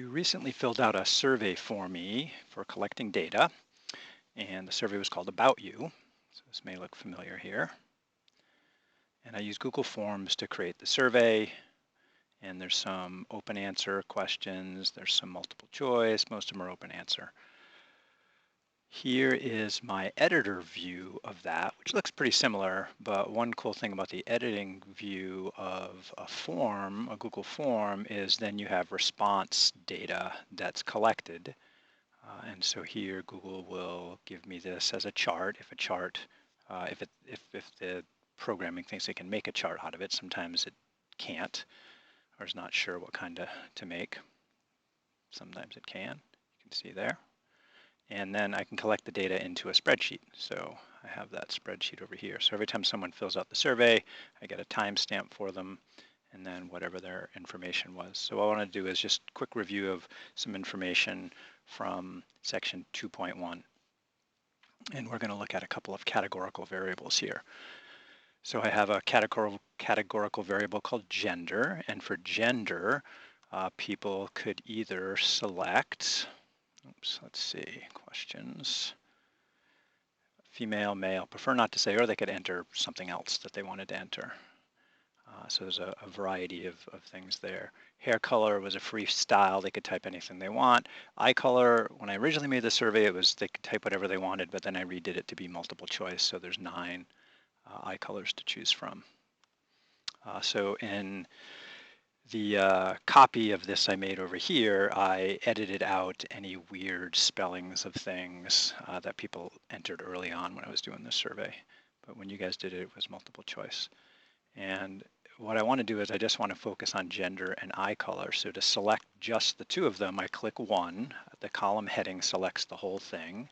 You recently filled out a survey for me for collecting data, and the survey was called About You. So this may look familiar here. And I use Google Forms to create the survey, and there's some open answer questions, there's some multiple choice, most of them are open answer. Here is my editor view of that, which looks pretty similar, but one cool thing about the editing view of a form, a Google form, is then you have response data that's collected. And so here Google will give me this as a chart. If a chart, if the programming thinks it can make a chart out of it, sometimes it can't or is not sure what kind to make. Sometimes it can, you can see there. And then I can collect the data into a spreadsheet. So I have that spreadsheet over here. So every time someone fills out the survey, I get a timestamp for them and then whatever their information was. So what I want to do is just a quick review of some information from section 2.1. And we're going to look at a couple of categorical variables here. So I have a categorical variable called gender. And for gender, people could either select, let's see, questions, female, male, prefer not to say, or they could enter something else that they wanted to enter. So there's a variety of things there. Hair color was a free style. They could type anything they want. Eye color, when I originally made the survey, it was they could type whatever they wanted, but then I redid it to be multiple choice. So there's 9 eye colors to choose from. So in the copy of this I made over here, I edited out any weird spellings of things that people entered early on when I was doing this survey. But when you guys did it, it was multiple choice. And what I want to do is I just want to focus on gender and eye color. So to select just the 2 of them, I click 1. The column heading selects the whole thing.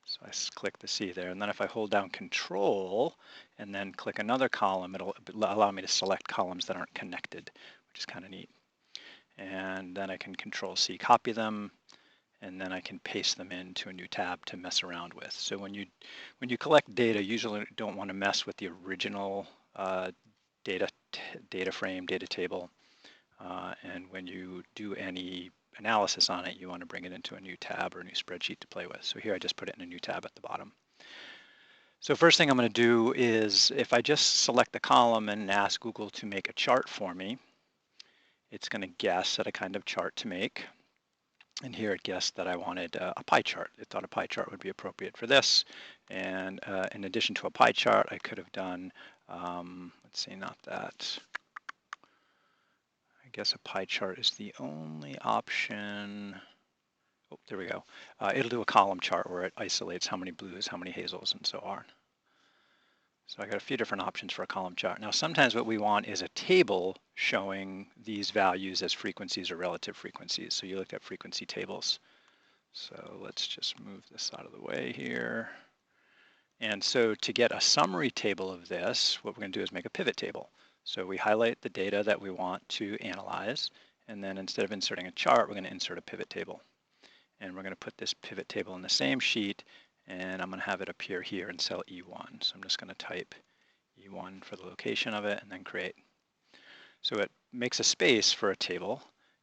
So I click the C there. And then if I hold down Control and then click another column, it'll allow me to select columns that aren't connected, which is kind of neat. And then I can Control C, copy them, and then I can paste them into a new tab to mess around with. So when you collect data, you usually don't want to mess with the original data frame, data table, and when you do any analysis on it, you want to bring it into a new tab or a new spreadsheet to play with. So here I just put it in a new tab at the bottom. So first thing I'm going to do is if I just select the column and ask Google to make a chart for me, it's going to guess at a kind of chart to make. And here it guessed that I wanted a pie chart. It thought a pie chart would be appropriate for this. And in addition to a pie chart, I could have done, let's see, not that. I guess a pie chart is the only option. Oh, there we go. It'll do a column chart where it isolates how many blues, how many hazels, and so on. So I got a few different options for a column chart. Now sometimes what we want is a table showing these values as frequencies or relative frequencies. So you looked at frequency tables. So let's just move this out of the way here. And so to get a summary table of this, what we're going to do is make a pivot table. So we highlight the data that we want to analyze, and then instead of inserting a chart, we're going to insert a pivot table. And we're going to put this pivot table in the same sheet, and I'm going to have it appear here in cell E1. So I'm just going to type E1 for the location of it and then create. So it makes a space for a table,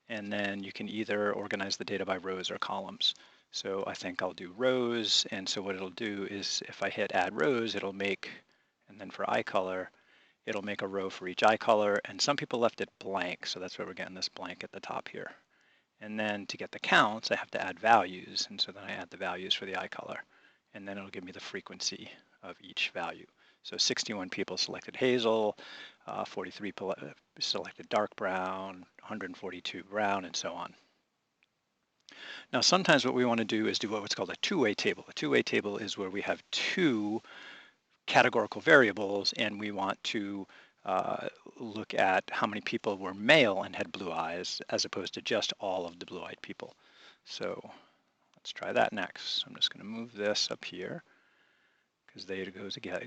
and then you can either organize the data by rows or columns. So I think I'll do rows, and so what it'll do is if I hit add rows, it'll make, and then for eye color, it'll make a row for each eye color, and some people left it blank, so that's why we're getting this blank at the top here. And then to get the counts, I have to add values, and so then I add the values for the eye color, and then it'll give me the frequency of each value. So 61 people selected hazel, 43 selected dark brown, 142 brown, and so on. Now sometimes what we want to do is do what's called a two-way table. A two-way table is where we have 2 categorical variables and we want to look at how many people were male and had blue eyes as opposed to just all of the blue-eyed people. So let's try that next. I'm just going to move this up here because they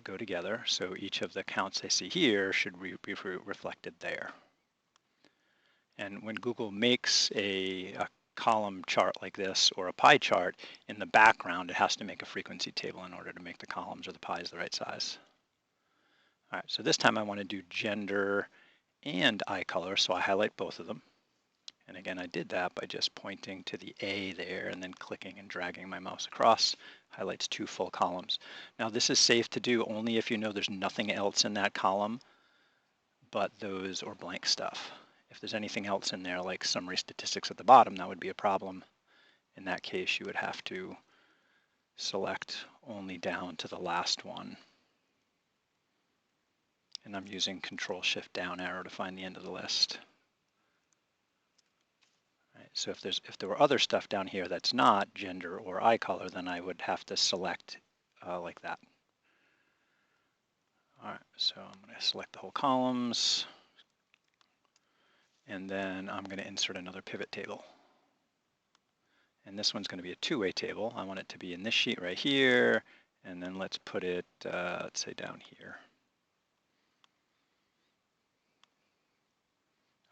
go together. So each of the counts I see here should be reflected there. And when Google makes a column chart like this or a pie chart, in the background it has to make a frequency table in order to make the columns or the pies the right size. All right, so this time I want to do gender and eye color, so I highlight both of them. And again, I did that by just pointing to the A there and then clicking and dragging my mouse across. Highlights 2 full columns. Now this is safe to do only if you know there's nothing else in that column but those or blank stuff. If there's anything else in there like summary statistics at the bottom, that would be a problem. In that case, you would have to select only down to the last one. And I'm using Control-Shift-Down arrow to find the end of the list. Right, so if there were other stuff down here that's not gender or eye color, then I would have to select like that. All right, so I'm going to select the whole columns, and then I'm going to insert another pivot table. And this one's going to be a two-way table. I want it to be in this sheet right here, and then let's put it, let's say down here.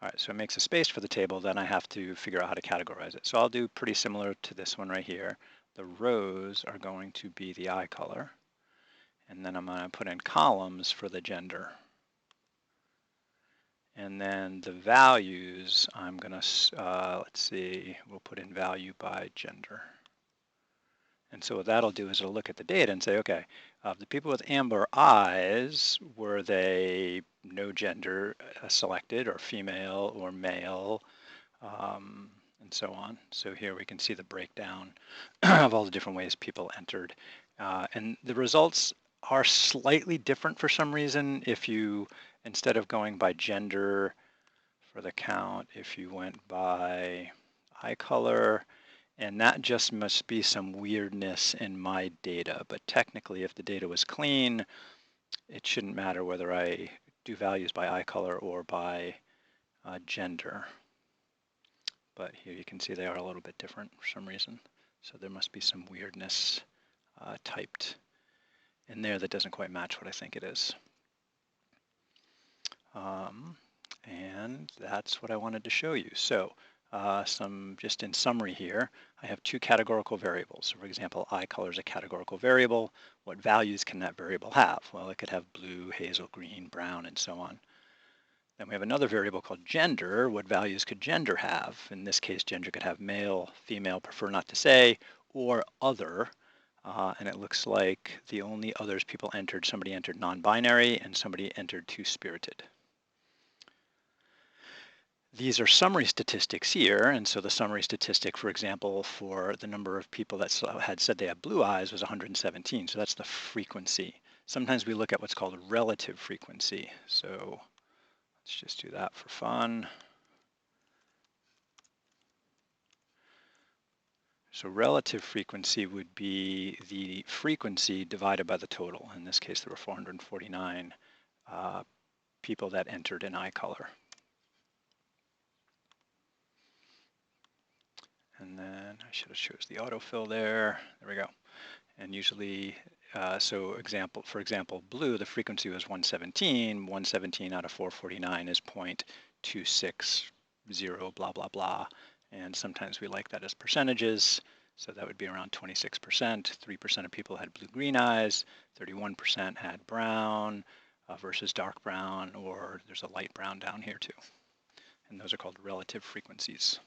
All right, so it makes a space for the table, then I have to figure out how to categorize it. So I'll do pretty similar to this one right here. The rows are going to be the eye color, and then I'm going to put in columns for the gender. And then the values, I'm going to, let's see, we'll put in value by gender. And so what that'll do is it'll look at the data and say, okay, the people with amber eyes, were they no gender selected, or female or male, and so on. So here we can see the breakdown of all the different ways people entered. And the results are slightly different for some reason if you, instead of going by gender for the count, if you went by eye color, and that just must be some weirdness in my data. But technically, if the data was clean, it shouldn't matter whether I do values by eye color or by gender. But here you can see they are a little bit different for some reason. So there must be some weirdness typed in there that doesn't quite match what I think it is. And that's what I wanted to show you. So just in summary here, I have two categorical variables. So for example, eye color is a categorical variable. What values can that variable have? Well, it could have blue, hazel, green, brown, and so on. Then we have another variable called gender. What values could gender have? In this case, gender could have male, female, prefer not to say, or other. And it looks like the only others people entered, somebody entered non-binary and somebody entered two-spirited. These are summary statistics here, and so the summary statistic, for example, for the number of people that had said they had blue eyes was 117, so that's the frequency. Sometimes we look at what's called relative frequency, so let's just do that for fun. So relative frequency would be the frequency divided by the total. In this case, there were 449 people that entered in eye color. And then I should have chose the autofill there. There we go. And usually, for example, blue, the frequency was 117. 117 out of 449 is 0.260, blah, blah, blah. And sometimes we like that as percentages. So that would be around 26%. 3% of people had blue-green eyes. 31% had brown versus dark brown, or there's a light brown down here too. And those are called relative frequencies.